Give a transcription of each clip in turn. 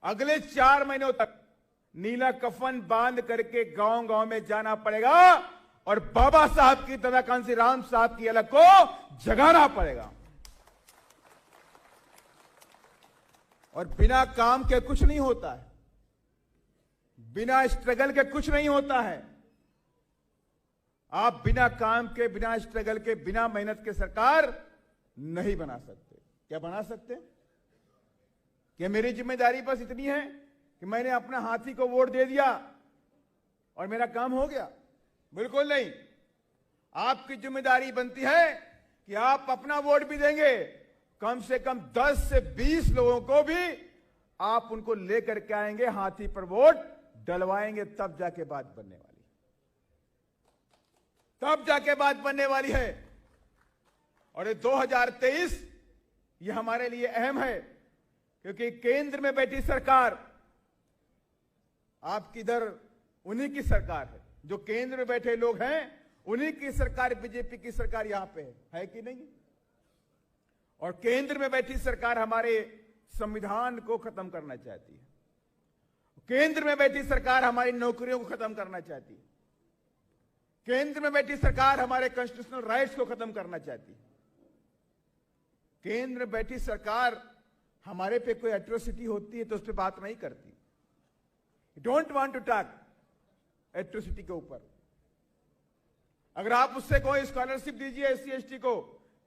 अगले 4 महीनों तक नीला कफन बांध करके गांव गांव में जाना पड़ेगा और बाबा साहब की तरह कांसी राम साहब की अलग को जगाना पड़ेगा। और बिना काम के कुछ नहीं होता है, बिना स्ट्रगल के कुछ नहीं होता है। आप बिना काम के, बिना स्ट्रगल के, बिना मेहनत के सरकार नहीं बना सकते। क्या बना सकते? क्या मेरी जिम्मेदारी बस इतनी है कि मैंने अपना हाथी को वोट दे दिया और मेरा काम हो गया? बिल्कुल नहीं। आपकी जिम्मेदारी बनती है कि आप अपना वोट भी देंगे, कम से कम 10 से 20 लोगों को भी आप उनको लेकर के आएंगे, हाथी पर वोट डलवाएंगे, तब जाके बात बनने वाली, तब जाके बात बनने वाली है। और ये 2023 ये हमारे लिए अहम है, क्योंकि केंद्र में बैठी सरकार, आपकी इधर उन्हीं की सरकार है, जो केंद्र में बैठे लोग हैं उन्हीं की सरकार, बीजेपी की सरकार यहां पे है कि नहीं? और केंद्र में बैठी सरकार हमारे संविधान को खत्म करना चाहती है। केंद्र में बैठी सरकार हमारी नौकरियों को खत्म करना चाहती है। केंद्र में बैठी सरकार हमारे कॉन्स्टिट्यूशनल राइट्स को खत्म करना चाहती है। केंद्र में बैठी सरकार हमारे पे कोई एट्रोसिटी होती है तो उस पर बात नहीं करती। Don't want to talk atrocity के ऊपर। अगर आप उससे कोई स्कॉलरशिप दीजिए एससी एसटी को,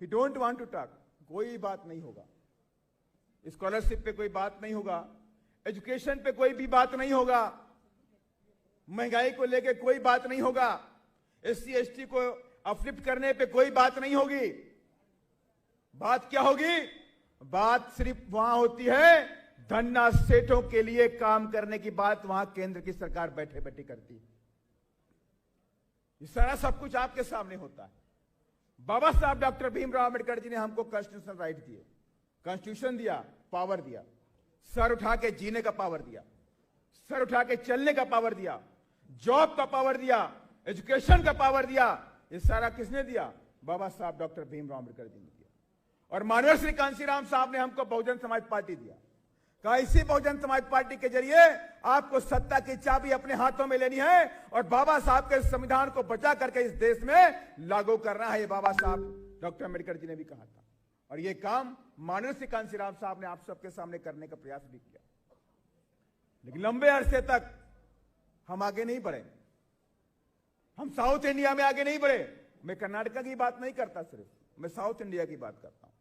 he don't want to talk, कोई बात नहीं होगा। स्कॉलरशिप पे कोई बात नहीं होगा, एजुकेशन पे कोई भी बात नहीं होगा, महंगाई को लेके कोई बात नहीं होगा, एससी एसटी को अपलिफ्ट करने पे कोई बात नहीं होगी। बात क्या होगी? बात सिर्फ वहां होती है धन्ना सेठों के लिए काम करने की बात, वहां केंद्र की सरकार बैठे बैठे करती है। ये सारा सब कुछ आपके सामने होता है। बाबा साहब डॉक्टर भीमराव अंबेडकर जी ने हमको कॉन्स्टिट्यूशनल राइट दिए, कॉन्स्टिट्यूशन दिया, पावर दिया, सर उठा के जीने का पावर दिया, सर उठा के चलने का पावर दिया, जॉब का पावर दिया, एजुकेशन का पावर दिया। ये सारा किसने दिया? बाबा साहब डॉक्टर भीमराव अंबेडकर जी ने दिया। और माननीय श्री कांशीराम साहब ने हमको बहुजन समाज पार्टी दिया। कहा इसी बहुजन समाज पार्टी के जरिए आपको सत्ता की चाबी अपने हाथों में लेनी है और बाबा साहब के संविधान को बचा करके इस देश में लागू करना है। ये बाबा साहब डॉक्टर अंबेडकर जी ने भी कहा था, और ये काम माननीय श्री कांशीराम साहब ने आप सबके सामने करने का प्रयास भी किया। लेकिन लंबे अरसे तक हम आगे नहीं बढ़े, हम साउथ इंडिया में आगे नहीं बढ़े। मैं कर्नाटका की बात नहीं करता, सिर्फ मैं साउथ इंडिया की बात करता हूं।